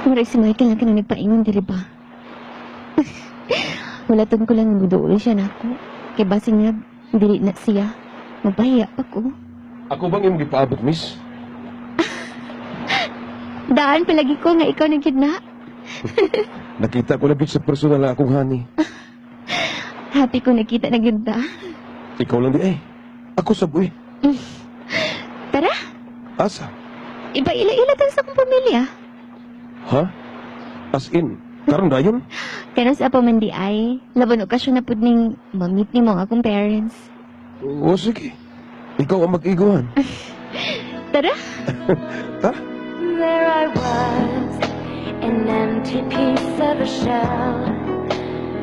Mura si Michael na ka na nagpaingon, dili ba? Walaton ko lang nagudool siya na ako. Kay basing nga, dili na siya. Mapahiya ako. Ako bang imong gipaabot, miss? Daan palagi ko nga ikaw nagkidna. Nakita ko lagi sa personal na akong honey. Happy ko nakita na ganda. Ikaw lang di Ako sa buwi. Tara, Asa? iba-ila-ila tayo sa akong pamilya. Ha? As in, karon dayon? Kaya sa apo man di ay, laban okasyon na pud ning mamit ni mo ang akong parents. O sige. Ikaw ang mag-iguan. Tara. Tara. There I was, an empty piece of a shell,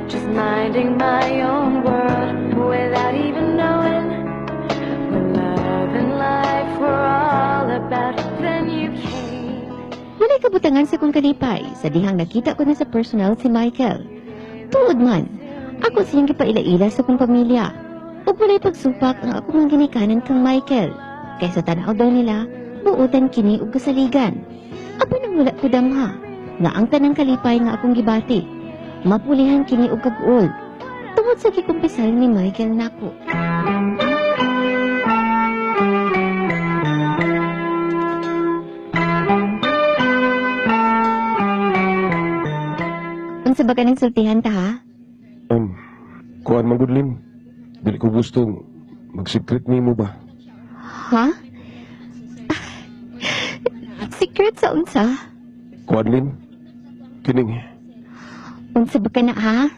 just minding my own world without even knowing what love and life were all about. Then you came. Walay kabutangan sa kong kalipay, sa dihang nakita ko na sa personal si Michael. Tuod man, ako siyang gipaila-ila sa kong pamilya. Ug walay pagsupak ang akong mga ginikanan kang Michael. Kaysa tanaw daw nila, buutan kini og kasaligan. Apan nang wala ko damha, nga ang tanang kalipay nga akong gibati. Mapulihan kini og kag-ol. Tungod sa gikumpisal ni Michael nako. Unsa ba ka nang sultihan ta ha? Kuan Magudlin. Dili ko gustong mag-secret nimo ba? Ha? Secret sa unsa? Kuan Lin. Kining Unsa ba ka na ha?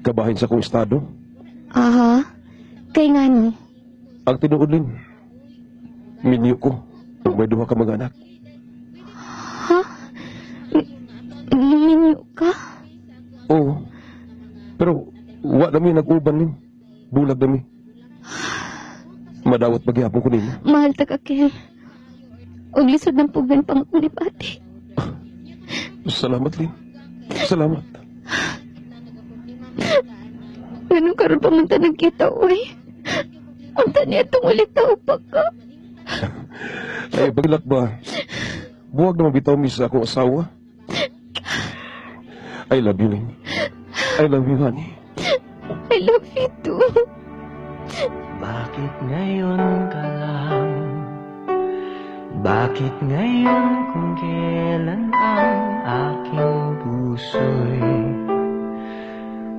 kabahin sa kong estado. Aha. Kay nga ni. Ang tinuod Lin. Minyo ko. Pag may duha ka mga anak. Ha? Minyo ka? Oo. Pero wa nami nag-uban Lin. Bulag nami. Madawat paghihapon ko nimo. Mahal ta ka, Kel. Og lisod ng pugan pang akong lipati. Salamat Lin. Salamat. Ganun karon pa man ta nagkita, uy. Ang tani itong ulit na upak ka. Ay, bagilak ba? Buwag na mabitaw mi sa akong asawa. I love you, Lin. I love you, honey. I love you too. Bakit ngayon ka lang? Bakit ngayon kung kailan ang aking puso'y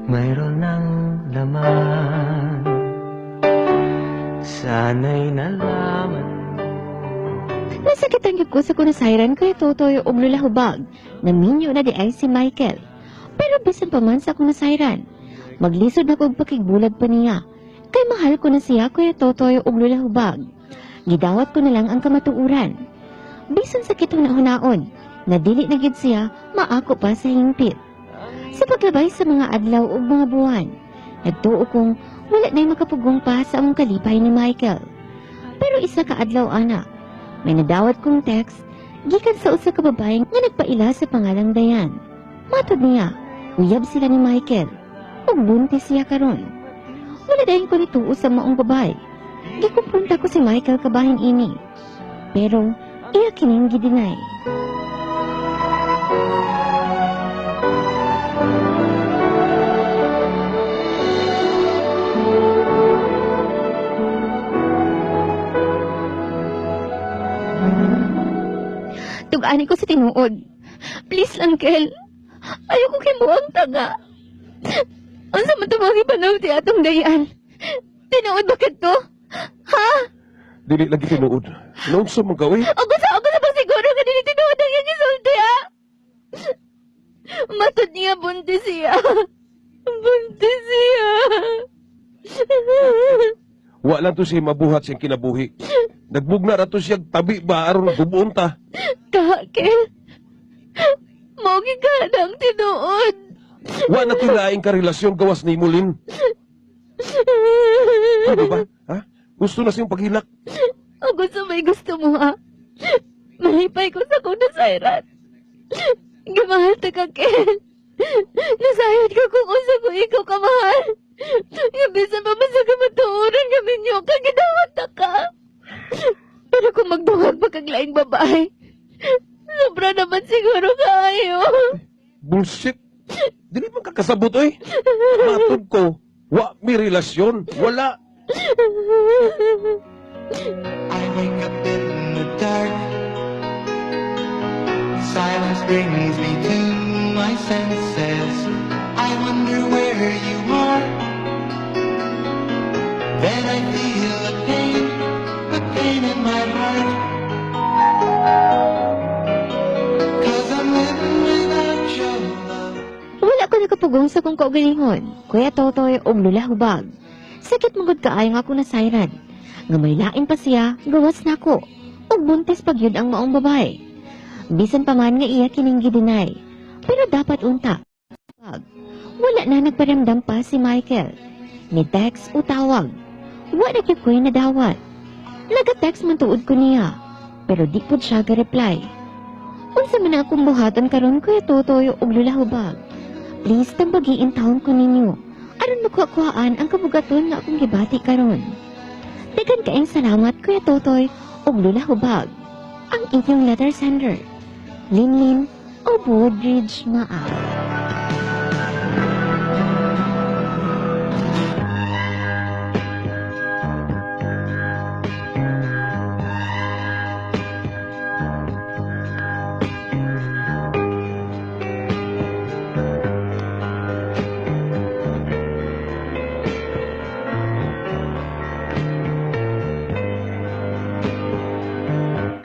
mayroon ng laman? Sana'y nalaman mo. Nasakit ang ko sa kunasayran ko itotoy og lulahubag na minyo na di ay si Michael. Pero bisan pa man sa kunasayran, maglisod na kog pakigbulag pa niya. Kay mahal ko na siya kuya Totoy og lulahubag. Gidawat ko na lang ang kamatuuran. Bisan sa kitong nahunaon, na dili na gid siya maako pa sa hingpit. Sa paglabay sa mga adlaw ug mga buwan, nagtuo kong wala na'y makapugong pa sa among kalipay ni Michael. Pero isa ka adlaw ana, may nadawat kong text gikan sa usa ka babae nga nagpaila sa pangalang Dayan. Matod niya, uyab sila ni Michael ug buntis siya karon. Wala dahil ko nituo sa maong babae. Gikumpronta ko si Michael kabahin ini. Pero, iya kining gidinay. Tugani ko sa tinuod. Please lang, Kel. Ayoko kimuang taga. Ang sa matumagi panawti atong Dayan. Tinuod bakit to? Ha? Dili lagi tinuod. Noon sa mga gawin. Ako sa bang siguro ka dili tinuod ang iyang isulti, ha? Matod niya, buntis siya. Buntis siya. Wa lang to siya mabuhat siyang kinabuhi. Nagbugna na to siya tabi ba aron gubuon ta. Kakel. Mogi ka ng tinuod. Wa na tilaing ka relasyon gawas ni Mulin. Ano ba? Ha? Gusto na siyang paghilak. O gusto may gusto mo, ha? Malipay ko sa kong nasayran. Gamahal ta ka, Kel. Nasayad ka kung usa ko ikaw kamahal. Gabisan pa man sa kamatuuran kami niyo ka, gidawat na ka. Pero kung magduhag pa kag laing babae, sa Sobra naman siguro kayo. Bullshit. Dili man kakasabot, oy. Matod ko. Wa mi relasyon. Wala. I wake up in the dark. Silence brings me to my senses. I wonder where you are. Then I feel the pain in my heart. 'Cause I'm living without your love. Wala ko nakapugong sa kong kaugalingon. Kuya Totoy og Lula Hubag. Sakit magod kaayo nga ako na sayran. Nga may lain pa siya, gawas na ako. Ug buntis pagyud ang maong babae. Bisan pa man nga iya kining gidinay. Pero dapat unta. Wala na nagparamdam pa si Michael. Ni text o tawag. Wala na ko'y nadawat. Nag-text man tuod ko niya. Pero di po siya ga-reply. Unsa man akong buhaton karon Kuya Totoy og Lula Hubag. Please tambagiin taon ko ninyo. Aron makuha-kuhaan ang kabugaton nga akong gibati karon. Dagan kaayong salamat Kuya Totoy og Lula Hubag. Ang inyong letter sender. Linlin o Woodridge Maa.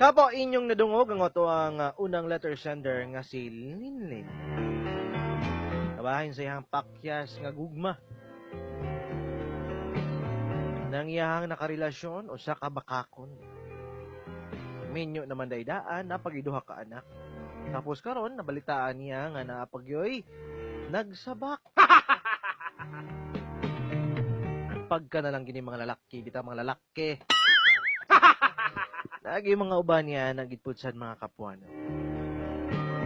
Kapo inyong nadungog ang oto ang unang letter sender nga si Linlin. Kabahin sa iyang pakyas nga gugma. Nang iyahang nakarelasyon o sa kabakakon. Minyo naman daydaan na pagiduha ka anak. Tapos karon nabalitaan niya nga napagyoy nagsabak. Pagka na lang gini mga lalaki, bitaw mga lalaki. Lagi mga uban niya nagitpud sa mga kapwa. No?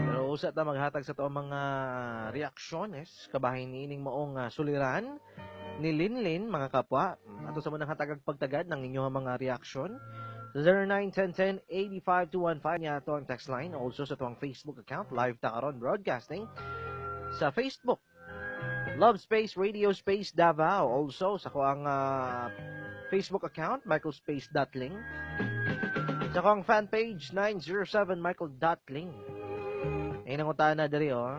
Pero usa ta maghatag sa to mga reaksyones kabahin niining maong suliran ni Linlin mga kapwa. Ato sa manang hatagag pagtagad ng inyong mga reaksyon. 0910-10-85-215 niya to ang text line. Also sa to ang Facebook account, Live Takaron Broadcasting. Sa Facebook, Love Space Radio Space Davao. Also sa ko ang Facebook account, michaelspace.ling. Sa ko ang fan page, 907 michael.ling. Ayun ang utana dari, oh.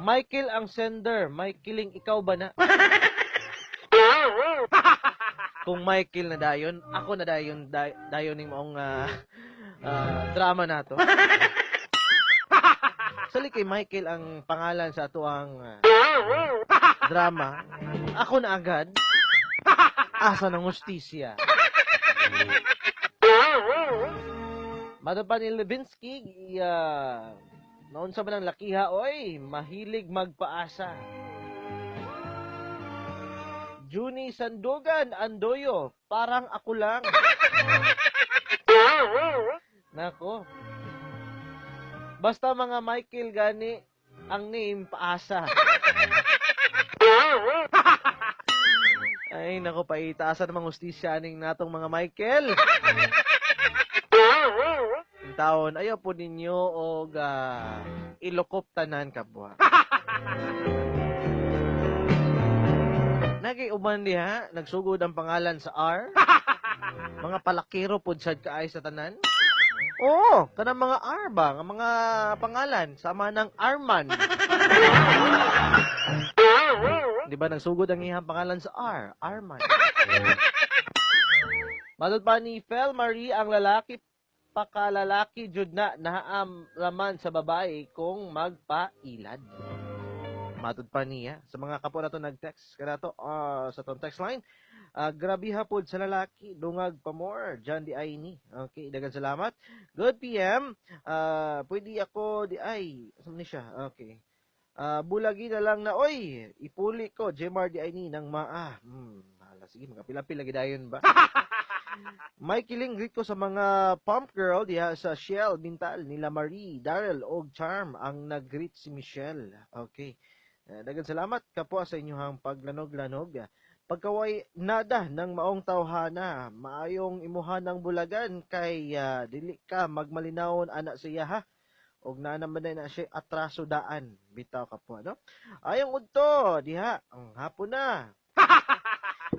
Michael ang sender. Michaeling, ikaw ba na? Kung Michael na dayon, ako na dayon ning maong drama nato. Sali kay Michael ang pangalan sa ato ang drama. Ako na agad. Asa ng hustisya. Mado pa ni Levinsky, noon sa manang lakiha, oy, mahilig magpaasa. Juni Sandogan, Andoyo, parang ako lang. Nako. Basta mga Michael gani, ang name, paasa. Ay, nako, paitaasan namang hustisya ning natong mga Michael. Yung taon, ayaw po ninyo og ilokop tanan kapwa. Nagiuban diha, nagsugod ang pangalan sa R. Mga palakiro pod sad kaay sa tanan. Oo, kanang mga R ba, nga mga pangalan sama ng Arman. Di ba nagsugod ang iyang pangalan sa R, Arman. Matod pa ni Fel Marie, ang lalaki pakalalaki jud na naam laman sa babae kung magpailad. Matod pa niya sa mga kapwa nato nag-text kanato sa tong text line. Grabe hapod sa lalaki, dungag pa more, John di ay ni. Okay, dagan salamat. Good PM. Pwede ako di ay, saan ni siya? Okay. Bulagi na lang na, oy, ipuli ko, Jemar di ay ni, nang hala, sige, magapila-pila gidayon ba? May kiling greet ko sa mga pump girl diha sa Shell, Bintal, nila Marie, Daryl, og Charm, ang nag-greet si Michelle. Okay. Daghang salamat kapwa sa inyong paglanog-lanog. Pagkaway nada ng maong tawhana, maayong imuhan ng bulagan kay dili ka magmalinawon ana siya ha. Og na naman na siya atraso daan. Bitaw kapwa, no? Ayong udto, diha, ang hapon na.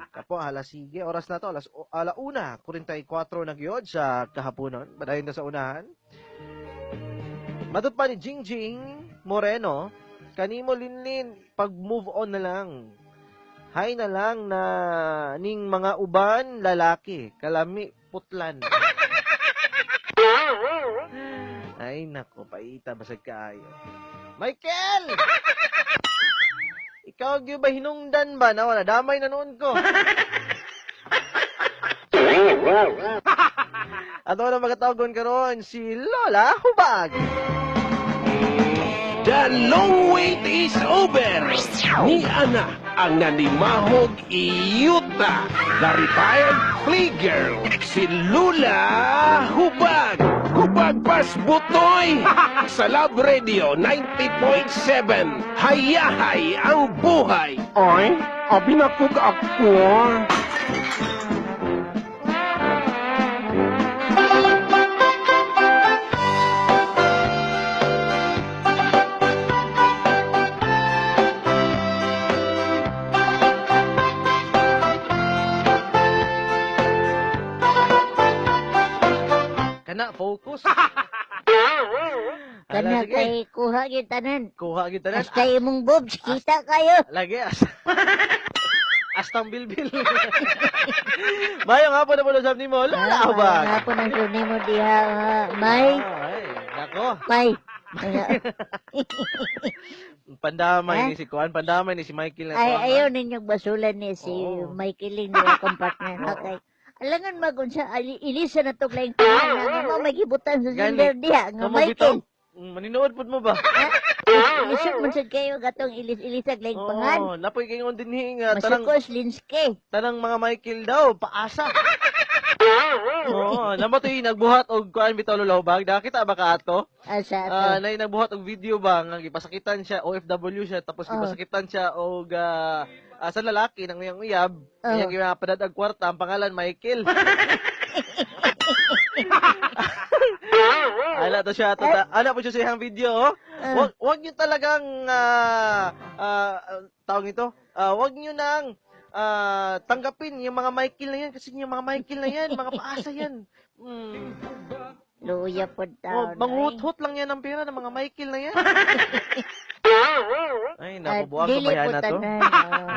Kapwa, alas sige, oras na to, alauna, 44 na gyud sa kahaponon. Badayon na sa unahan. Matut pa ni Jingjing Moreno, kanimo linlin, pag-move on na lang. Hay na lang na ning mga uban lalaki, kalami putlan. Ay nako, paita basag kaayo. Michael! Ikaw gyud ba hinungdan ba na wala damay na noon ko? Ato na magatawagon karon si Lola Hubag. The long wait is over. Ni Ana ang nanimahog iyuta. The retired playgirl, si Lula Hubag. Hubag Pas Butoy. Sa Love Radio 90.7. Hayahay ang buhay. Ay, abinakog ako. Kana focus. Kana sige. kay kuha gyud tanan. Kuha kita na. Hasta imong boobs, kita kayo. Lagi astang bilbil. Mayong hapon na po sa ni mo. Lola Hubag. Nga po nang suni mo diha, May. Ay, nako. May. Pandamay ni si Kuan, pandamay ni si Michael na Ay, Kuan. ayaw ninyong basulan ni si Oo. Michaeling diha kong partner. Okay. Alangan magunsa, ilisa na to laing pangalan. Nga may gibutan sa Gani. gender diha, nga Kamo bitaw? Michael. Maninood pud mo ba? Ilisod man sad kayo gatong ilisag laing pangan. Oo, napoy kayon dinhi nga tanang Masukos, Linske. tanang mga Michael daw paasa. Oo, namatoy nagbuhat og kuan bitaw Lola Hubag. Nakita ba ka ato? Asa Nay nagbuhat og video ba nga gipasakitan siya OFW siya tapos gipasakitan siya og sa lalaki nang uyang uyab. Kaya ginapadad ang kwarta ang pangalan Michael. Ala to siya to. Ana po siya sa iyang video. Oh. Wag niyo talagang tawag ito. Wag niyo nang tanggapin yung mga Michael na yan kasi yung mga Michael na yan, mga paasa yan. Luya po tao. Manghut-hut lang yan ng pera ng mga Michael na yan. Ay, naku, buwag Dili kabayan po na to. tanan.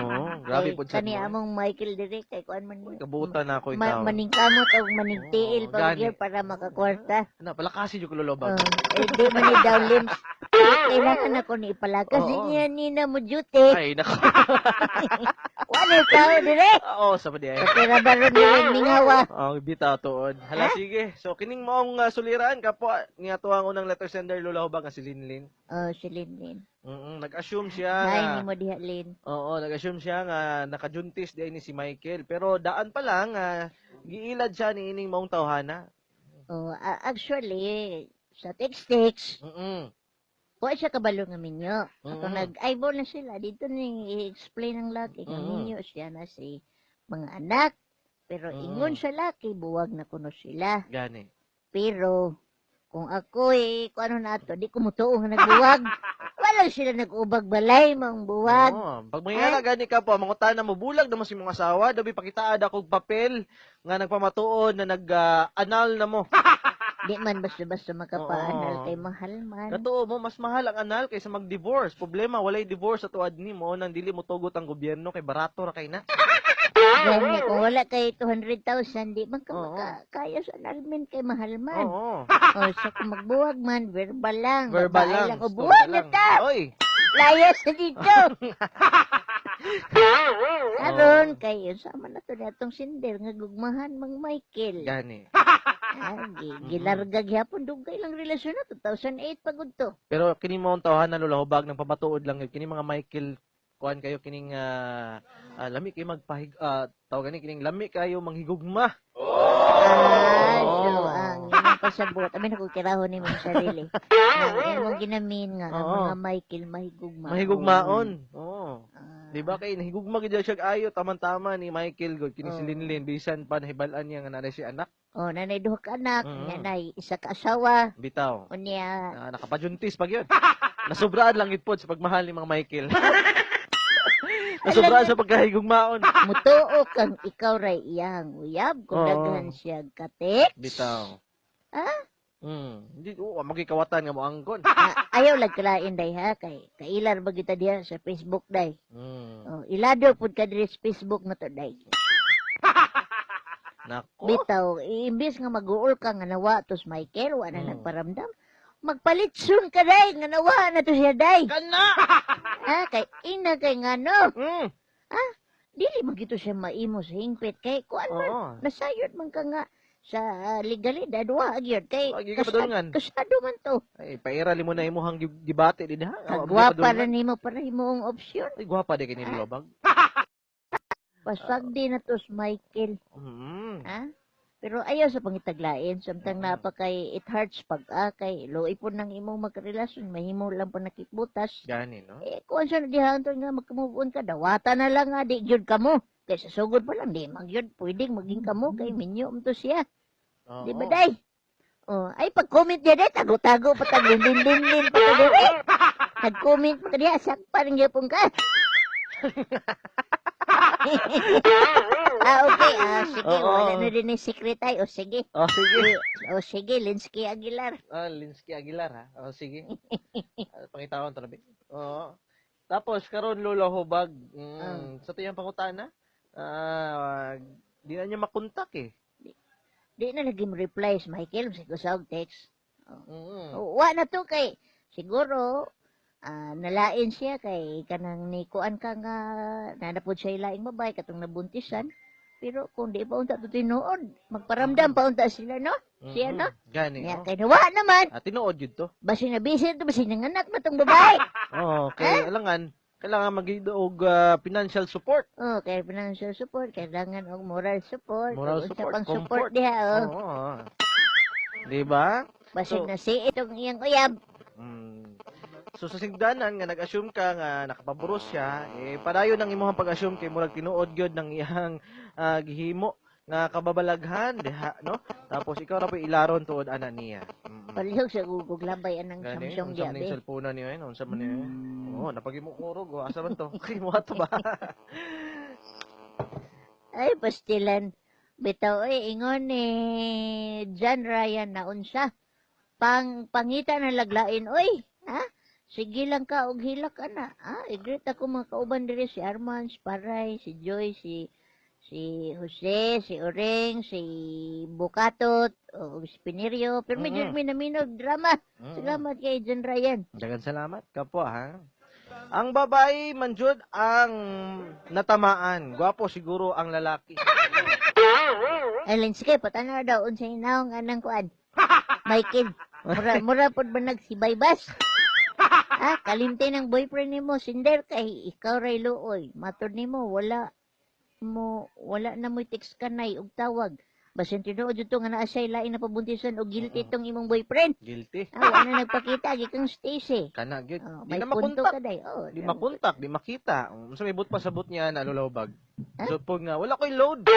Oo, grabe po siya. Kani among Michael dire kay kuan man. Kabutan na ako itaw. Maningkamot og maningtiil Oo, pag gani. para makakwarta. Ano, palakasin yung kulolobag. Di man ni daw limbs. Kailangan ako ni ipalakas. Oo. Niya nina mo duty. Ay, naku. Wala tao dire. Oo, sa pa diyan. Pero baron ni ningawa. Oh, bitaw tuod. Hala, sige. So, kining maong suliran, kapwa, nga to ang unang letter sender Lola Hubag nga si Linlin. Oh, si Linlin. Nag-assume siya Hay nga, ni mo diha Lin. oo, nag-assume siya nga nakajuntis di ni si Michael. Pero daan pa lang, giilad siya ni ining maong tawhana. Oh, actually sa text po siya kabalo nga minyo. Ako nag-eyeball na sila. Dito ni i-explain ng laki nga minyo siya na si mga anak. Pero ingon sa laki, buwag na kuno sila. Gani. Pero, kung ako kung ano na ito, di ko mutuo nga nagbuwag. Walang sila nag-ubag balay, mga buwag. Oo. Pag mangyala gani ka po, mangutana mo, bulag naman si mong asawa, dabi pakitaan akong papel nga nagpamatuon na nag-anal na mo. Di man basta-basta makapaanal Oo. kay mahal man. Katoo mo, mas mahal ang anal kaysa mag-divorce. Problema, walay divorce sa tuad ni mo, nang dili mo tugot ang gobyerno, kay barato ra kay na. Gani, kung wala kay 200,000, di man ka Oo. kaya sa annulment kay mahal man. Oo. O, so kung magbuwag man, verbal lang. Verbal Babae lang. O, Storya buwag na lang. ta! Oy! Layas na dito! Aron, kayo, sama na to natong sinder, nga gugmahan mang Michael. Gani. Gilarga gyapon dugay lang relasyon na 2008 pagud to. Pero kini mo ang tawahan na Lola Hubag ng pamatuod lang yun. Kini mga Michael kuan kayo kining lami kayo magpahig tawag gani kining lami kayo manghigugma. So ang pasabot. Amin ako kirahon ni mong sarili. Ang ginamin nga, ang Oo. mga Michael mahigugma. Mahigugmaon. Oo. Ah, Di ba kay nahigugma gid siya ayo taman-tama ni Michael god kini si Oo. Linlin bisan pa nahibalan niya nga nanay si anak Oh, nanay duha ka anak, Mm. nanay isa ka asawa, bitaw. unya Nakapajuntis pag yun. Nasubraan lang gid pod sa pagmahal ni Mang Michael. Nasubraan sa pagkahigugmaon. mutuo kang ikaw ray iyang uyab kung Oo. daghan siya katik. Bitaw. Ah? Hindi magikawatan nga mo angkon. Ayaw lang kalain day ha kay kailar ba kita diha sa Facebook day. Mm. Oh, ilado pud ka diri sa Facebook na to day. Nako. Bitaw, imbis nga mag-uol ka nga nawa tos Michael, wala Mm. nagparamdam. Magpalitsun ka day nga nawa na to siya day. Kana. Ha kay ina kay ngano. Mm. Dili magito siya maimo sa hingpit kay kuan man. Oo. Nasayod man ka nga sa legalidad wa agyod kay Wagi ka padulungan. kasado man to. Ay, paira mo na imong debate din ha. Kagwapa ra nimo para imong opsyon. Ay, gwapa di kini lobag. Paswag din na to si Michael. Ha? Pero ayaw sa pangitaglain, samtang napa kay it hurts pag kay loy po nang imong magrelasyon, mahimo lang pa nakitbutas. Gani, no? Kung saan diha to nga magka-move on ka, dawata na lang nga, di gyud kamo. Kay sa sugod pa lang, di magyud, pwedeng maging kamo, kay minyo to siya. Oo. Di ba, day? Oh, ay, pag-comment niya, day, tago-tago, patag-lin-lin-lin, patag-lin. Nag-comment pa ka diha, sakpan nga pong ka. Okay, sige, Oo. wala na din yung secret ay, o sige. Oh, sige. O sige, Linsky Aguilar. Linsky Aguilar, ha? Oh, sige. Pangitawan to na, Bi. Oo. Tapos, karon Lolo Hubag, sa tiyang pangutana, di na niya makontak eh. Di na naging reply si Michael, siguro sa text. Mm. Wa na to kay, siguro, nalain siya kay kanang nikuan ka nga nanapod siya ilaing babay katong nabuntisan. Pero kung di pa unta to tinuod, magparamdam pa unta sila, no? Siya, no? Gani, Kaya oh. kay nawa naman. Tinuod yun to. Basi na busy to, basi nanganak na tong babae. Oo, kay kailangan mag-og financial support. Oh, kay financial support, kailangan og moral support. Moral ug unsa support, pang comfort. support diha, oh. Oo. Di ba? Basi So- na si itong iyang uyab. So sa sigdanan nga nag-assume ka nga nakapaboros siya, padayon ang imong pag-assume kay murag tinuod gyud ng iyang gihimo nga kababalaghan diha, no? Tapos ikaw ra po ilaron tuod ana niya. Palihog sa gugog labay anang Gani, Samsung unsa man diabe. yung cellphone niya yun? Unsa man niya? Oo, napagimo kurog. Asa man to? Kay mo ato ba? Ay, pastilan. Bitaw, ingon ni John Ryan na unsa. Pangita na laglain, oy. Ha? Sige lang ka, og hilak ka na. I-greet ako mga kauban diri si Arman, si Paray, si Joy, si Jose, si Oreng, si Bukatot, o si Pinerio. Pero medyo minaminog drama. Salamat kay John Ryan. Dagan salamat kapo ha. Ang babae manjud ang natamaan. Gwapo siguro ang lalaki. Alin, sige, patanaw daw, unsay naong anang kuan. Michael, mura pod ba nagsibaybas? Kalimti ng boyfriend nimo, sinder kay ikaw ray luoy. Matod nimo, wala na mo text kanay og tawag. Basin tinuod jud to nga naa siya lain na pabuntisan og guilty tong imong boyfriend. Guilty. Wala na nagpakita gikang Stacy. Kana gyud. Di May na punto makontak. ka day. Di makontak, di makita. Unsa may but pasabot niya na lulawbag. Ha? So pag nga wala koy load.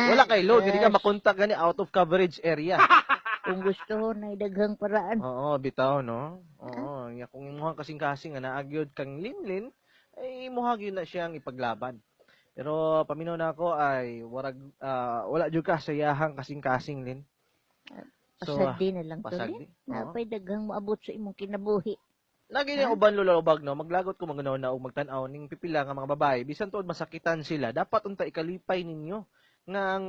Wala kay load, hindi ka makontak gani out of coverage area. Kung gusto ho na daghang paraan. Oo, bitaw no. Oo, nga kung imuhang kasing-kasing nga naagyod kang linlin, ay imuhang yun na siyang ipaglaban. Pero paminaw na ako ay wala jud ka sayahang kasing-kasing lin. So, Pasad na lang to. pasag Lin. di. Oo. Napay daghang maabot sa imong kinabuhi. Lagi niya uban lulawbag no, maglagot ko maganaw na og magtan-aw ning pipila nga mga babae, bisan tuod masakitan sila, dapat unta ikalipay ninyo nga ang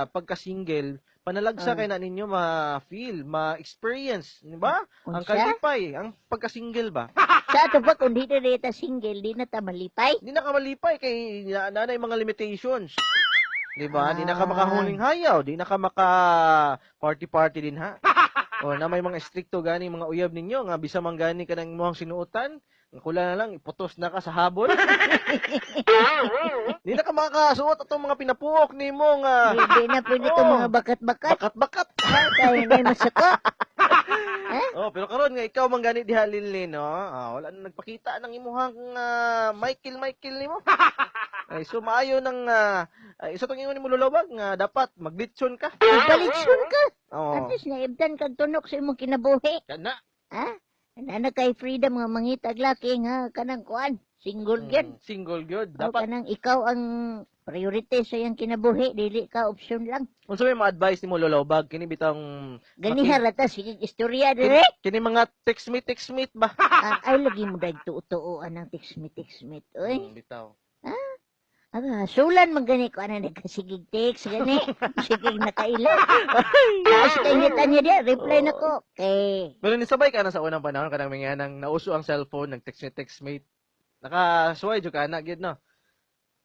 pagka-single panalagsa kay na ninyo ma-feel, ma-experience, di ba? Ang Unsa? kalipay, ang pagka-single ba? Sa ato ba kung di na ta single, di na ta malipay? Di na ka malipay kay nanay mga limitations. Di ba? Di na ka Ah. makahuling hayaw, di na ka maka party din ha. O na may mga stricto gani mga uyab ninyo nga bisa man gani ka nang imong sinuotan Kula na lang, iputos na ka sa habol. Di na ka makakasuot atong mga pinapuok ni mo nga Hindi na pwede itong mga bakat-bakat. bakat-bakat. Kaya na yung masako. Oh, pero karon nga ikaw man gani diha Linlin, no? Wala na nagpakita ng imuhang Michael nimo. Ay, so maayo ng isa tong ingon nimo lulawag nga dapat maglitson ka. Balitsun ka. Oh. At least naibdan kag tunok sa imong kinabuhi. Kana. Ha? Nana kay freedom nga mangitag laki nga kanang kuan. Single gyud. Single gyud. O Dapat kanang ikaw ang priority sa iyang kinabuhi, dili ka option lang. unsa may ma-advise nimo lulawag kini bitang Ganiha rata sige istorya dire. kini mga text meet ba? Ay lagi mo dag tuo-tuoan ng text me. Oy. Bitaw. Sulan man gani ko ana nagkasigig text gani. Sigig nakaila. Taas kay ngitan niya dia reply nako. Pero nisabay ka na sa unang panahon kanang mga nang nauso ang cellphone, nag-text mate. Nakasuway jud ka na gyud no.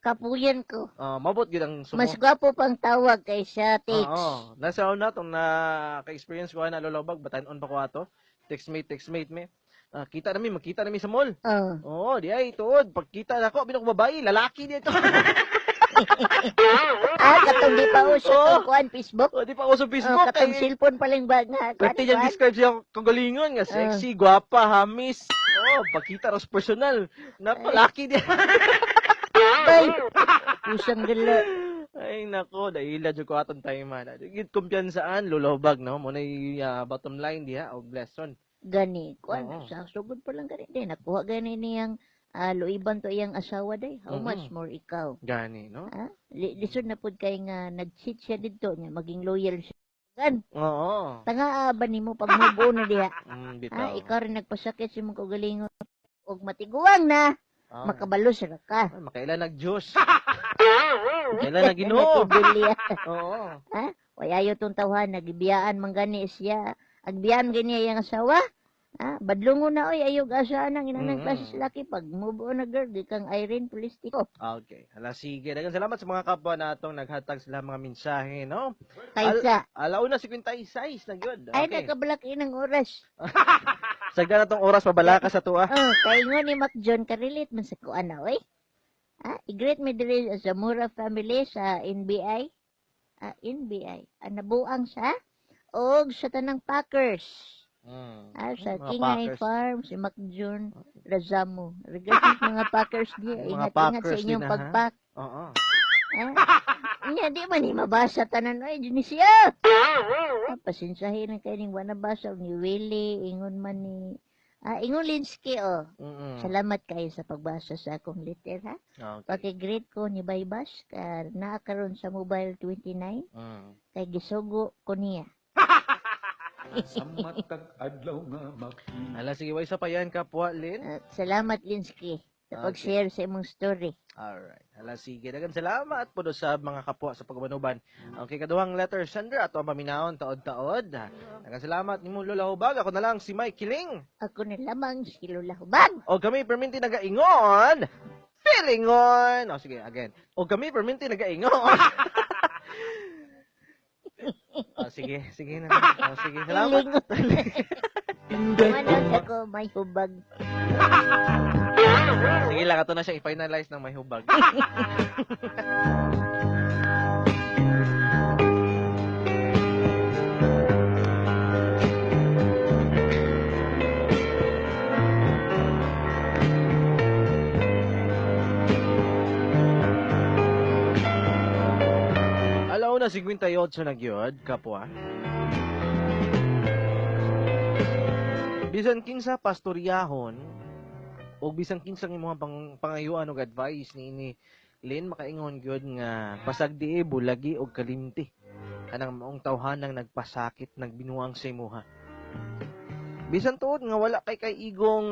Kapuyan ko. Mabot gyud ang sumo. Mas gwapo pang tawag kaysa text. Oo. Nasa una tong ka-experience ko na lulobag batan-on pa ko ato. Text mate me. Magkita nami sa mall. Oo, di ay tuod. Pagkita nako binok babae, lalaki dito. Katong di pa uso tong kuan Facebook. Di pa ako sa Facebook. Katong cellphone paling bag na. Pwede niyang describe siya kagalingon nga sexy, gwapa, hamis. Pagkita ros personal. Napalaki di. Ay, pusang gala. Ay nako, dahil jud ko aton time man. Gid kumpiyansaan lulobag no. Mo na bottom line diha og lesson. Gani, kuan Oo. sa sugod pa lang gani din. Nakuha gani niyang luiban to iyang asawa day. How much more ikaw? Gani, no? Lisod na pud kay nga nag-cheat siya didto niya, maging loyal siya. Gan, Oo. tanga ba nimo pag mubo na diha? Bitaw. Ikaw rin nagpasakit sa imong kaugalingon og matiguang na. Makabalo sa ka. Makailan nag-juice. Kailan nag-inom. Nagtubilya. Oo. Wayayo tong tawhan nagibiyaan man gani siya. Agbiyaan gani iyang asawa. Badlungo na oy ayog asa nang inanang klase sa laki pag move on na girl di kang Irene Polistiko. Okay. Hala, sige. Daghang salamat sa mga kapwa natong naghatag sila mga mensahe, no? Kaysa Alauna 56 na good. ay Okay. nakabalak inang oras. Sagda na tong oras pabala ka sa tuwa. Kay ngo ni Mac John karelate man sa kuan na oy. I-greet me diri sa Zamora family sa NBI. NBI. Nabuang sa og sa tanang Packers. Sa Mga Kingay Packers. Farm, si Mac John Razamo. Regards mga Packers di. Mga Ingat-ingat sa Packers inyong din, ha? pagpak. Oo. Nya di man ni mabasa tanan oy dinhi siya. Pasinsahin na kay ning wa nabasa ni Willie ingon man ni ingon Linsky Salamat kayo sa pagbasa sa akong letter ha. Okay. Paki-greet ko ni Baybas naa karon sa Mobile 29 kay gisugo ko niya. Hala, sige, way sa pa yan, kapwa, Lin. Salamat Linsky sa pag-share sa imong story. Alright. Hala, sige. Dagan salamat po do sa mga kapwa sa pagbanuban. Okay, kaduhang letter, Sandra, ato ang paminahon, taod-taod. Dagan salamat ni mo, Lola Hubag. Ako na lang si Mike Kiling. Ako na lamang si Lola Hubag. O kami, perminti nagaingon. Feelingon. O, sige, again. O kami, perminti nagaingon. Sige na. Sige, salamat. Manan ako may hubag. Sige lang, ato na siya i-finalize ng may hubag. Alauna 58 na gyud, kapwa. Bisan kinsa pastoryahon o bisan kinsa imong pangayuan og advice ni Lin makaingon gyud nga pasagdi bulagi og kalimti kanang maong tawhanang nagpasakit nagbinuang sa imuha. Bisan tuod nga wala kay igong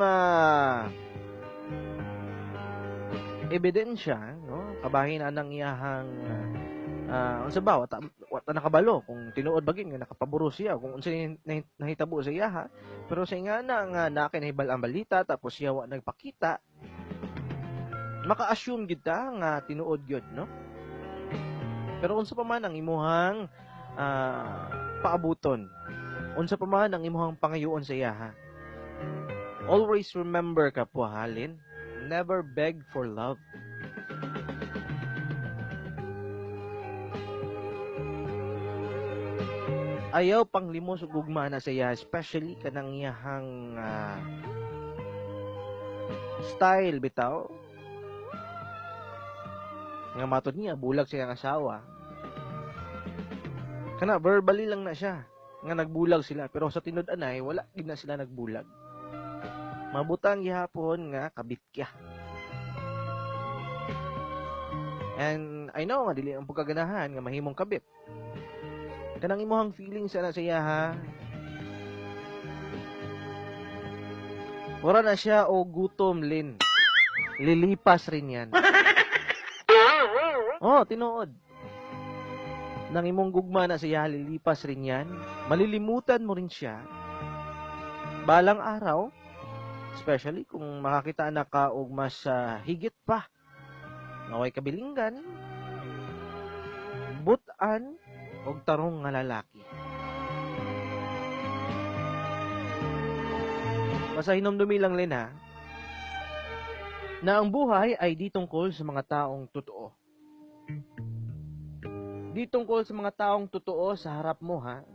ebidensya, no? Kabahin anang iyahang unsa ba wata nakabalo kung tinuod bagin nga nakapaburo siya kung unsa nahitabo sa iya ha. Pero sa nga nga nakinahibal ang balita tapos siya wa nagpakita, maka-assume gid ta nga tinuod gyud, no? Pero unsa pa man ang imuhang paabuton, unsa pa man ang imuhang pangayoon sa iya ha, Always remember, kapwa halin, never beg for love. Ayaw pang limos ug gugma na siya, especially kanang iyahang style bitaw. Nga matod niya, bulag siya ang asawa. Kana verbally lang na siya nga nagbulag sila, pero sa tinud-anay wala gid na sila nagbulag. Mabutang gihapon nga kabit kya. And I know nga dili ang pagkaganahan nga mahimong kabit. Kanang imuhang feelings ana siya ha. Wala na siya o gutom, Lin. Lilipas rin yan. Oh, tinuod. Nang imong gugma na siya, lilipas rin yan. Malilimutan mo rin siya. Balang araw, especially kung makakita na ka og mas higit pa. Naway kabilinggan, butan, og tarong nga lalaki. Basta hinomdumi lang, Lin, ha, na ang buhay ay di tungkol sa mga taong totoo. Di tungkol sa mga taong totoo sa harap mo, ha,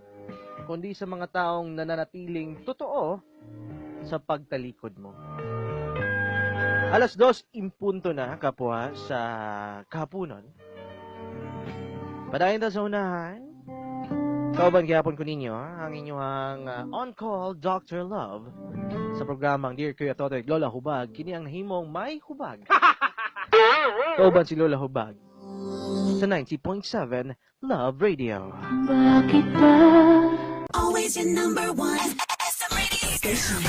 kundi sa mga taong nananatiling totoo sa pagtalikod mo. 2:00 na, kapwa, sa kahaponon. Padayon ta sa unahan. Kauban gihapon ko ninyo, ang inyong on-call Dr. Love sa programang Dear Kuya Totoy Lola Hubag. Kini ang nahimong may hubag. Kauban si Lola Hubag sa 90.7 Love Radio. Bakit ba? Always your number one FM radio station.